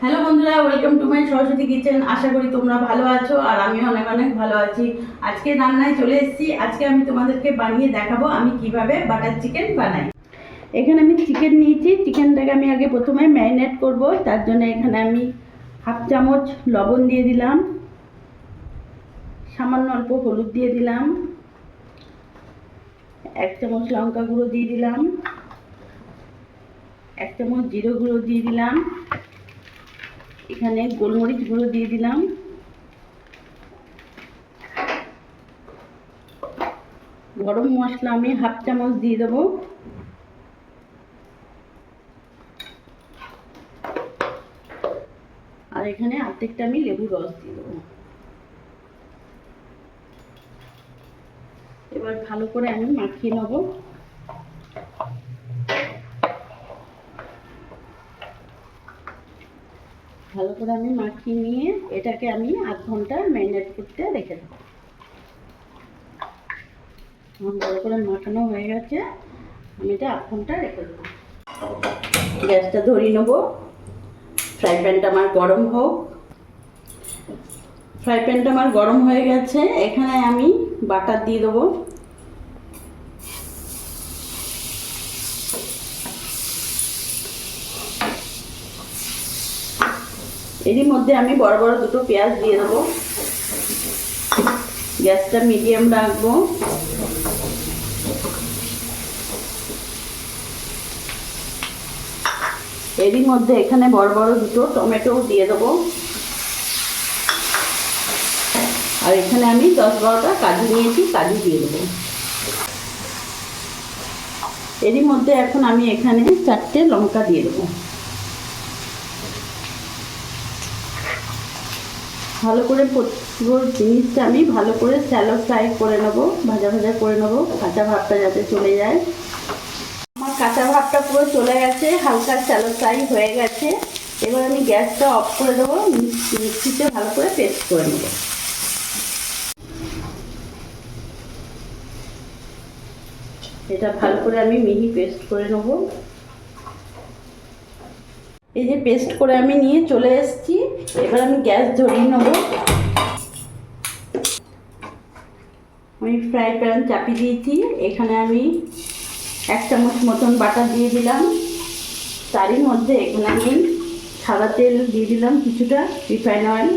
Hello বন্ধুরা, welcome to my Saraswati kitchen. আশা করি তোমরা ভালো আছো আর আমি অনেক অনেক ভালো আছি। আজকে রান্নায় চলে এসেছি। আজকে আমি তোমাদেরকে বানিয়ে দেখাবো আমি কিভাবে বাটার চিকেন বানাই। এখানে আমি চিকেন নিয়েছি। চিকেনটাকে আমি আগে প্রথমে ম্যারিনেট করব। তার জন্য এখানে আমি হাফ চামচ লবণ দিয়ে দিলাম, সামান্য অল্প হলুদ দিয়ে দিলাম, 1 চামচ লঙ্কা গুঁড়ো দিয়ে দিলাম, 1 চামচ জিরে গুঁড়ো দিয়ে দিলাম, এখানে গোলমরিচ গুঁড়ো দিয়ে দিলাম, গরম মশলা আমি হাফ চামচ দিয়ে দেবো, আর এখানে অর্ধেকটা আমি লেবুর রস দিয়ে দেবো। এবার ভালো করে আমি মাখিয়ে নেব। ভালো করে আমি মাখিয়ে নিয়ে এটাকে আমি আধ ঘন্টা ম্যারিনেট করতে রেখে দেবো। আমার ভালো করে মাখানো হয়ে গেছে, আমি এটা আধ ঘন্টা রেখে দেবো। গ্যাসটা ধরিয়ে নেবো। ফ্রাই প্যানটা আমার গরম হোক। ফ্রাই প্যানটা আমার গরম হয়ে গেছে। এখানে আমি বাটার দিয়ে দেবো। এরই মধ্যে আমি বড় বড় দুটো পেঁয়াজ দিয়ে দেবো। গ্যাসটা মিডিয়াম রাখবো। এরই মধ্যে এখানে বড় বড় দুটো টমেটো দিয়ে দেবো। আর এখানে আমি 10-12টা কাজু নিয়েছি, কাজু দিয়ে দেবো। এরই মধ্যে এখন আমি এখানে 4টে লঙ্কা দিয়ে দেবো। ভালো করে পুরো জিনিসটা আমি ভালো করে শ্যালো ফ্রাই করে নেবো, ভাজা ভাজা করে নেবো, কাঁচা ভাবটা যাতে চলে যায়। আমার কাঁচা ভাবটা পুরো চলে গেছে, হালকা শ্যালো ফ্রাই হয়ে গেছে। এবার আমি গ্যাসটা অফ করে দেবো, মিক্সিতে ভালো করে পেস্ট করে নেবো। এটা ভালো করে আমি মিহি পেস্ট করে নেব। এই যে পেস্ট করে আমি নিয়ে চলে এসেছি। এবার আমি গ্যাস ধরিয়ে নেব। আমি ফ্রাই প্যান চাপিয়ে দিয়েছি। এখানে আমি 1 চামচ মতন বাটার দিয়ে দিলাম। তারই মধ্যে এখানে আমি সাদা তেল দিয়ে দিলাম, কিছুটা রিফাইন অয়েল।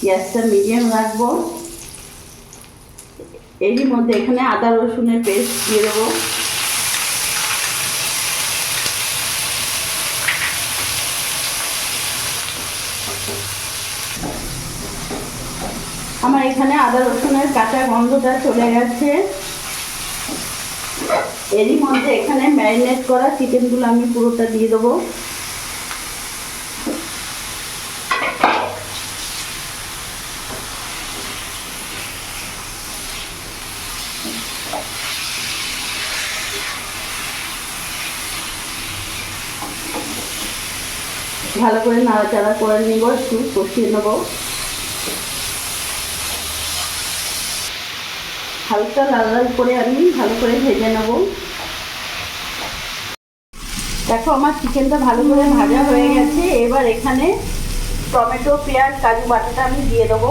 গ্যাসটা মিডিয়াম রাখবো। এরই মধ্যে এখানে আদা রসুনের পেস্ট দিয়ে দেবো। আমার এখানে আদা রসুনের কাঁচা গন্ধটা চলে গেছে। এরই মধ্যে এখানে ম্যারিনেট করা চিকেনগুলো আমি পুরোটা দিয়ে দেবো। ভালো করে নাড়াচাড়া করে নিব, একটু কষিয়ে নেব। হালকা লাল লাল করে আমি ভালো করে ভেজে নেব। দেখো আমার চিকেনটা ভালো করে ভাজা হয়ে গেছে। এবার এখানে টমেটো, পেঁয়াজ, কাজু বাটাটা আমি দিয়ে দেবো।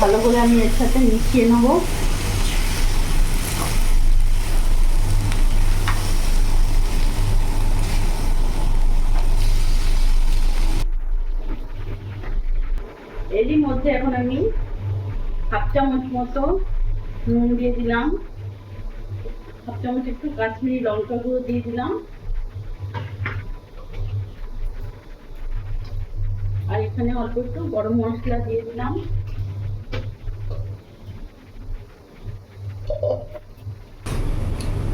ভালো করে আমি এর সাথে মিশিয়ে নেব। এরই মধ্যে এখন আমি হাফ চামচ মতো নুন দিয়ে দিলাম, হাফ চামচ একটু কাশ্মীরি লঙ্কা গুঁড়ো দিয়ে দিলাম, আর এখানে অল্প একটু গরম মশলা দিয়ে দিলাম।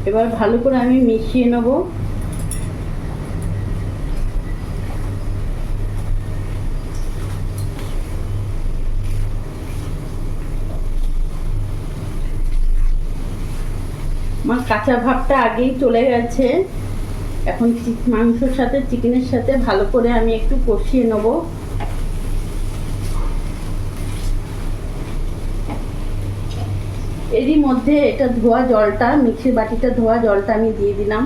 এবার ভালো করে আমি মিশিয়ে নেব। আমার কাঁচা ভাবটা আগেই চলে গেছে। এখন মাংসর সাথে, চিকেনের সাথে ভালো করে আমি একটু কষিয়ে নেব। এরই মধ্যে এটা ধোয়া জলটা, মিক্সির বাটিটা ধোয়া জলটা আমি দিয়ে দিলাম।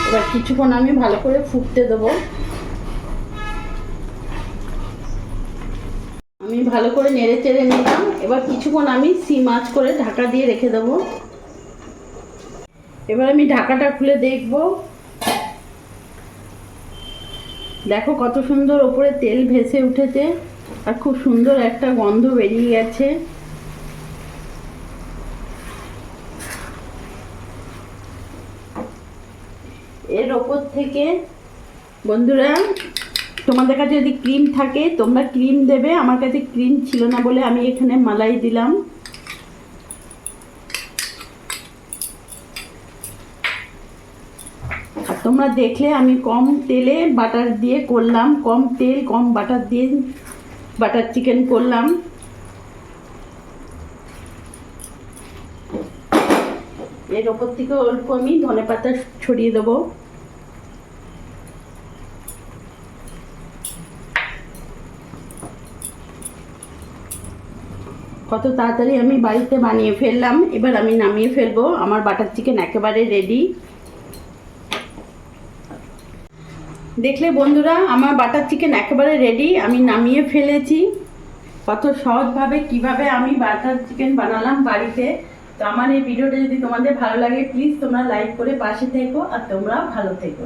এবার কিছুক্ষণ আমি ভালো করে ফুটতে দেবো। আমি ভালো করে নেড়ে চেড়ে নিলাম। এবার কিছুক্ষণ আমি সিম আঁচ করে ঢাকা দিয়ে রেখে দেবো। এবার আমি ঢাকাটা খুলে দেখব। দেখো কত সুন্দর ওপরে তেল ভেসে উঠেছে আর খুব সুন্দর একটা গন্ধ বেরিয়ে গেছে। এর ওপর থেকে বন্ধুরা, তোমাদের কাছে যদি ক্রিম থাকে তোমরা ক্রিম দেবে। আমার কাছে ক্রিম ছিল না বলে আমি এখানে মালাই দিলাম। আর তোমরা দেখলে আমি কম তেলে বাটার দিয়ে করলাম, কম তেল কম বাটার দিয়ে বাটার চিকেন করলাম। এর ওপর থেকে অল্প আমি ধনেপাতা ছড়িয়ে দেবো। কত তাড়াতাড়ি আমি বাড়িতে বানিয়ে ফেললাম। এবার আমি নামিয়ে ফেলবো। আমার বাটার চিকেন একেবারে রেডি। দেখলে বন্ধুরা, আমার বাটার চিকেন একেবারে রেডি। আমি নামিয়ে ফেলেছি। কত সহজভাবে কিভাবে আমি বাটার চিকেন বানালাম বাড়িতে। তো আমার এই ভিডিওটা যদি তোমাদের ভালো লাগে প্লিজ তোমরা লাইক করে পাশে থেকো আর তোমরা ভালো থেকো।